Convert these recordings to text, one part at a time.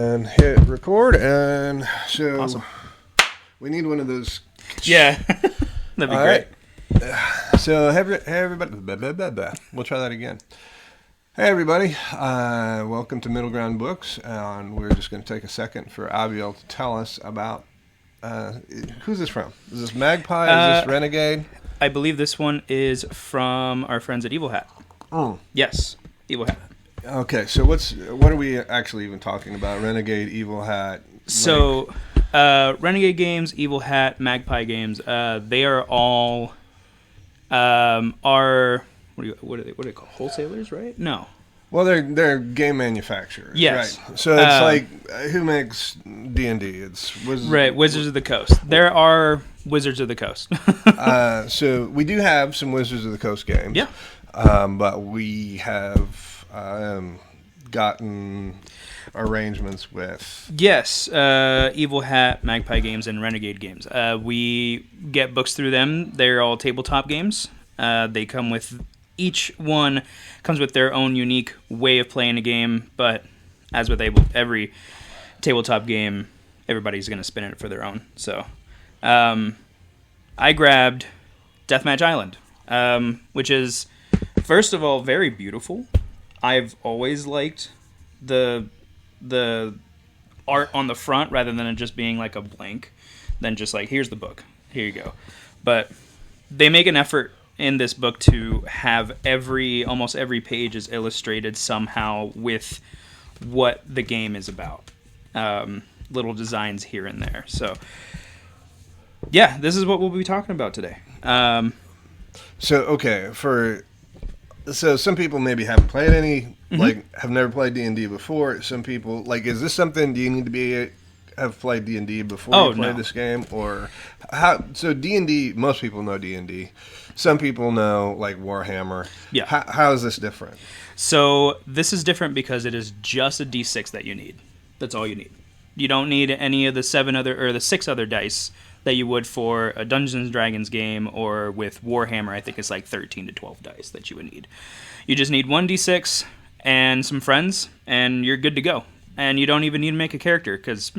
And hit record, and so Awesome. we need one of those. Yeah, that'd be All great. right. So, hey everybody. We'll try that again. Hey, everybody. Welcome to Middle Ground Books, and we're just going to take a second for Abbyel to tell us about who's this from? Is this Magpie? Is this Renegade? I believe this one is from our friends at EvilHat. Oh. Yes, EvilHat. Okay, so what are we actually even talking about? Renegade, EvilHat. So, Renegade Games, EvilHat, Magpie Games. They are all our what are they called? Wholesalers, right? No. Well, they're game manufacturers. Yes. Right. So it's like who makes D&D? It's Wizards of the Coast. There are Wizards of the Coast. So we do have some Wizards of the Coast games. Yeah. But we have gotten arrangements with EvilHat, Magpie Games, and Renegade Games. We get books through them. They're all tabletop games. They come with each one comes with their own unique way of playing a game. But as with every tabletop game, everybody's going to spin it for their own. So I grabbed DeathMatch Island, which is first of all very beautiful. I've always liked the art on the front rather than it just being like a blank, than just like, here's the book, here you go. But they make an effort in this book to have almost every page is illustrated somehow with what the game is about. Little designs here and there. So yeah, this is what we'll be talking about today. So some people maybe haven't played any, have never played D&D before. Some people, is this something, do you need to have played D&D before you play this game? Or how? So D&D, most people know D&D. Some people know, Warhammer. Yeah. How is this different? So this is different because it is just a D6 that you need. That's all you need. You don't need any of the 6 other dice that you would for a Dungeons & Dragons game, or with Warhammer, I think it's 13 to 12 dice that you would need. You just need 1d6 and some friends, and you're good to go. And you don't even need to make a character, because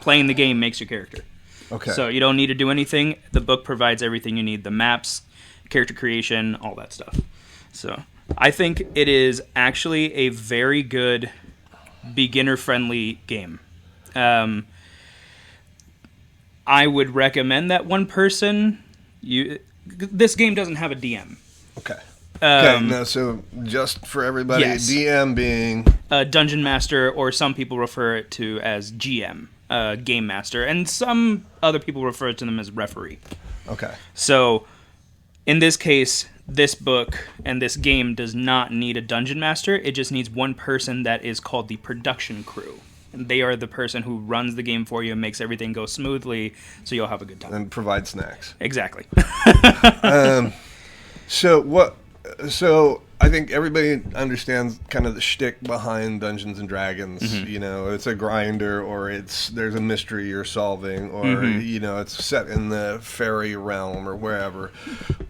playing the game makes your character. Okay. So you don't need to do anything. The book provides everything you need. The maps, character creation, all that stuff. So I think it is actually a very good beginner-friendly game. I would recommend that one person. This game doesn't have a DM. Okay. So just for everybody, yes. DM being a Dungeon Master, or some people refer it to as GM, Game Master, and some other people refer to them as referee. Okay. So in this case, this book and this game does not need a Dungeon Master. It just needs one person that is called the production crew. They are the person who runs the game for you and makes everything go smoothly, so you'll have a good time. And provide snacks. Exactly. So I think everybody understands kind of the shtick behind Dungeons and Dragons. Mm-hmm. You know, it's a grinder, or there's a mystery you're solving, or it's set in the fairy realm or wherever.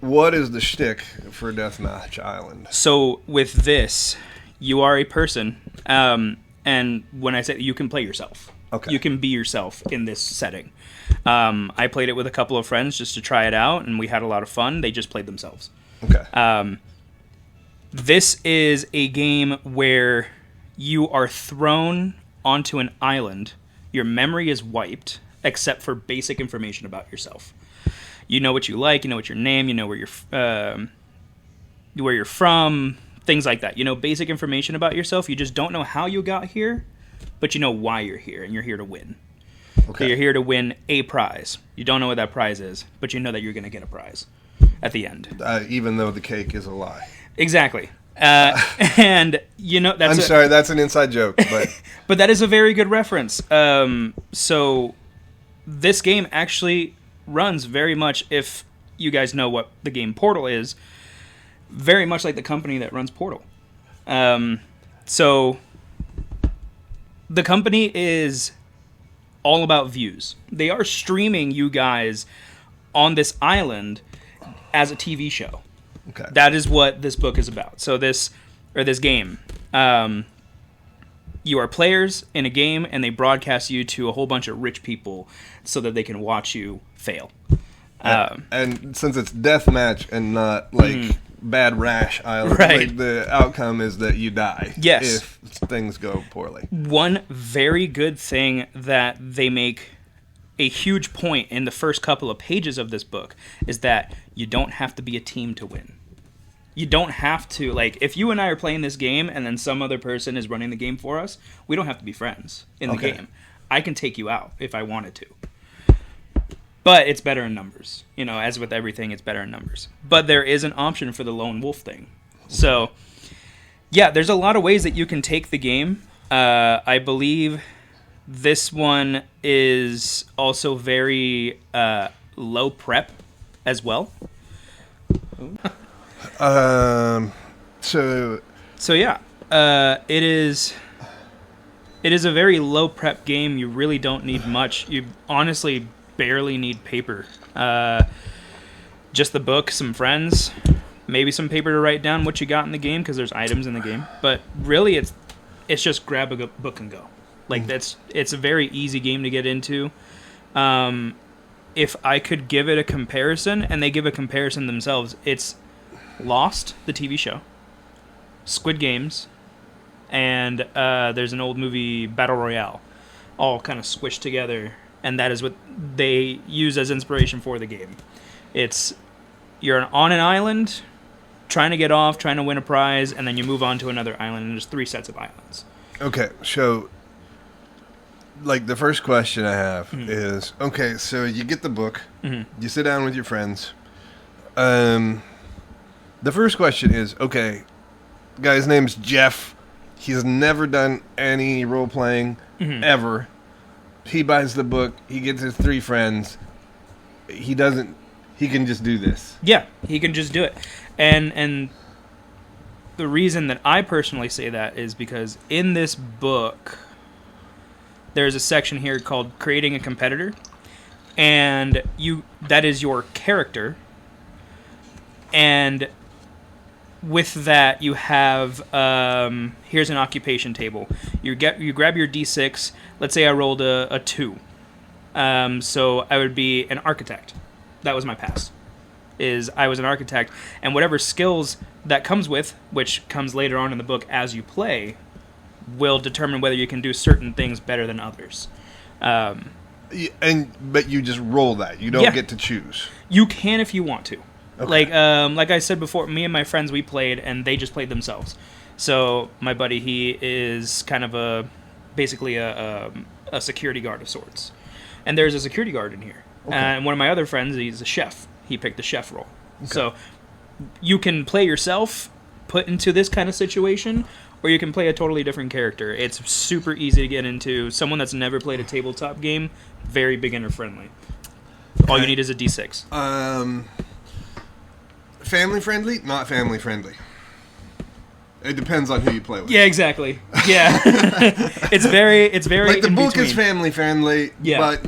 What is the shtick for Deathmatch Island? So with this, you are a person. And when I say you can play yourself, you can be yourself in this setting. I played it with a couple of friends just to try it out, and we had a lot of fun. They just played themselves. Okay. This is a game where you are thrown onto an island. Your memory is wiped, except for basic information about yourself. You know what you like. You know what your name. You know where you're from. Things like that. You know basic information about yourself. You just don't know how you got here, but you know why you're here, and you're here to win. Okay. So you're here to win a prize. You don't know what that prize is, but you know that you're going to get a prize at the end. Even though the cake is a lie. Exactly. And, I'm sorry, that's an inside joke. But but that is a very good reference. So this game actually runs very much, if you guys know what the game Portal is, very much like the company that runs Portal. So the company is all about views. They are streaming you guys on this island as a TV show. Okay. That is what this book is about. So this game, you are players in a game, and they broadcast you to a whole bunch of rich people so that they can watch you fail. And since it's deathmatch and not like Bad Rash Island, like the outcome is that you die. Yes. If things go poorly. One very good thing that they make a huge point in the first couple of pages of this book is that you don't have to be a team to win. You don't have to, like, if you and I are playing this game and then some other person is running the game for us, we don't have to be friends in the game. I can take you out if I wanted to. But it's better in numbers. You know, as with everything, it's better in numbers. But there is an option for the lone wolf thing. So, yeah, there's a lot of ways that you can take the game. I believe this one is also very low prep as well. So yeah, it is a very low prep game. You really don't need much. You honestly barely need paper. Just the book, some friends, maybe some paper to write down what you got in the game, because there's items in the game. But really, it's just grab a book and go. Like it's a very easy game to get into. If I could give it a comparison, and they give a comparison themselves, it's Lost, the TV show, Squid Games, and there's an old movie, Battle Royale, all kind of squished together, and that is what they use as inspiration for the game. You're on an island, trying to get off, trying to win a prize, and then you move on to another island, and there's 3 sets of islands. Okay, so, like, the first question I have is, okay, so you get the book, you sit down with your friends, the first question is, okay, guy's name's Jeff. He's never done any role-playing ever. He buys the book. He gets his 3 friends. He can just do this. Yeah, he can just do it. And the reason that I personally say that is because in this book, there's a section here called Creating a Competitor. And that is your character. And with that, you have, here's an occupation table. You grab your D6. Let's say I rolled a 2. So I would be an architect. That was my past. I was an architect. And whatever skills that comes with, which comes later on in the book as you play, will determine whether you can do certain things better than others. But you just roll that. You don't get to choose. You can if you want to. Okay. Like I said before, me and my friends, we played, and they just played themselves. So my buddy, he is kind of basically a security guard of sorts. And there's a security guard in here. Okay. And one of my other friends, he's a chef. He picked the chef role. Okay. So you can play yourself, put into this kind of situation, or you can play a totally different character. It's super easy to get into. Someone that's never played a tabletop game, very beginner friendly. All you need is a D6. Family friendly? Not family friendly. It depends on who you play with. Yeah, exactly. Yeah. it's very like the book is family friendly, but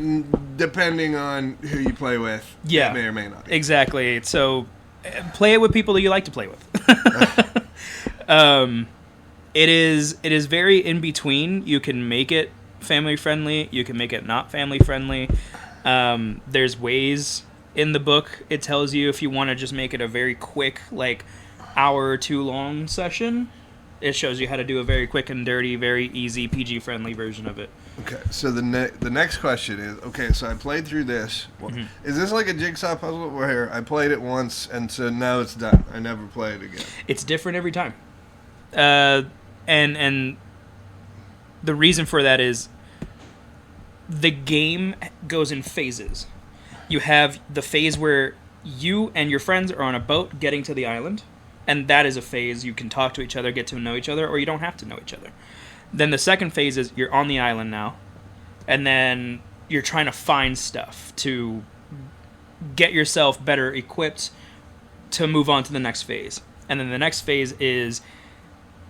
depending on who you play with, it may or may not be. Exactly. So play it with people that you like to play with. It is very in between. You can make it family friendly, you can make it not family friendly. There's ways in the book. It tells you if you want to just make it a very quick, like, hour or 2 long session, it shows you how to do a very quick and dirty, very easy, PG-friendly version of it. Okay, so the next question is, okay, so I played through this. Is this like a jigsaw puzzle where I played it once and so now it's done? I never play it again. It's different every time. And the reason for that is the game goes in phases. You have the phase where you and your friends are on a boat getting to the island, and that is a phase you can talk to each other, get to know each other, or you don't have to know each other. Then the second phase is you're on the island now, and then you're trying to find stuff to get yourself better equipped to move on to the next phase. And then the next phase is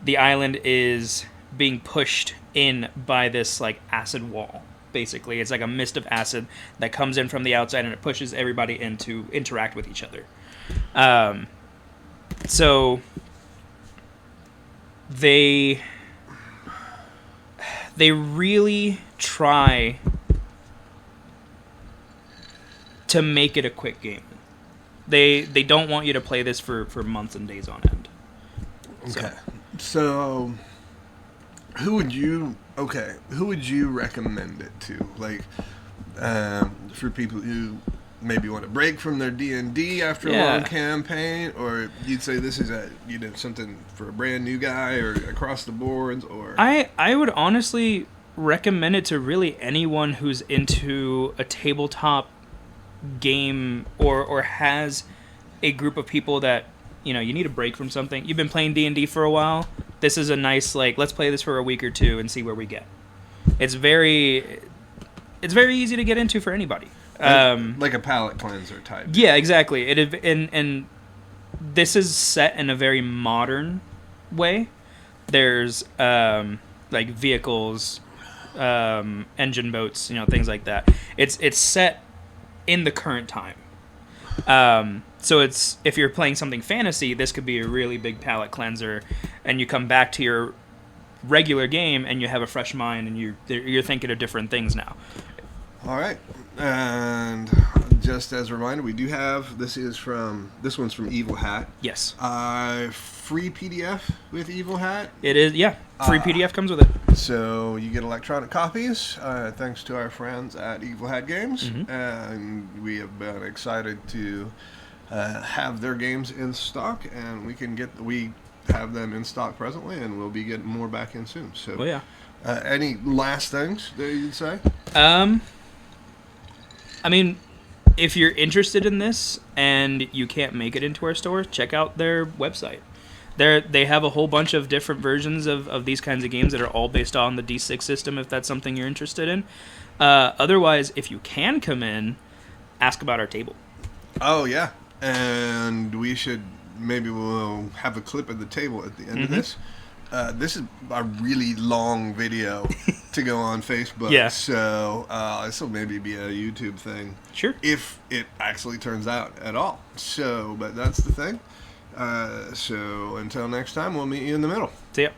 the island is being pushed in by this, like, acid wall. Basically, it's like a mist of acid that comes in from the outside, and it pushes everybody in to interact with each other. So they they really try to make it a quick game. They don't want you to play this for months and days on end. Okay. So who would you recommend it to? Like, for people who maybe want to break from their D&D after a long campaign, or you'd say this is something for a brand new guy or across the boards, or I would honestly recommend it to really anyone who's into a tabletop game or has a group of people that you need a break from something. You've been playing D&D for a while. This is a nice let's play this for a week or two and see where we get. It's very easy to get into for anybody. Like a palate cleanser type. Yeah, exactly. And this is set in a very modern way. There's vehicles, engine boats, things like that. It's set in the current time. So if you're playing something fantasy, this could be a really big palate cleanser, and you come back to your regular game and you have a fresh mind and you're thinking of different things now. All right, and just as a reminder, we do have this one's from EvilHat. Yes. Free PDF with EvilHat. It is, yeah. Free PDF comes with it. So you get electronic copies, thanks to our friends at EvilHat Games, and we have been excited to have their games in stock, and we have them in stock presently, and we'll be getting more back in soon. So, well, yeah. Any last things that you'd say? I mean, if you're interested in this and you can't make it into our store, check out their website. They have a whole bunch of different versions of these kinds of games that are all based on the D6 system, if that's something you're interested in. Otherwise, if you can come in, ask about our table. Oh, yeah. And we'll have a clip of the table at the end of this. This is a really long video to go on Facebook. Yeah. So this will maybe be a YouTube thing. Sure. If it actually turns out at all. So, but that's the thing. So until next time, we'll meet you in the middle. See ya.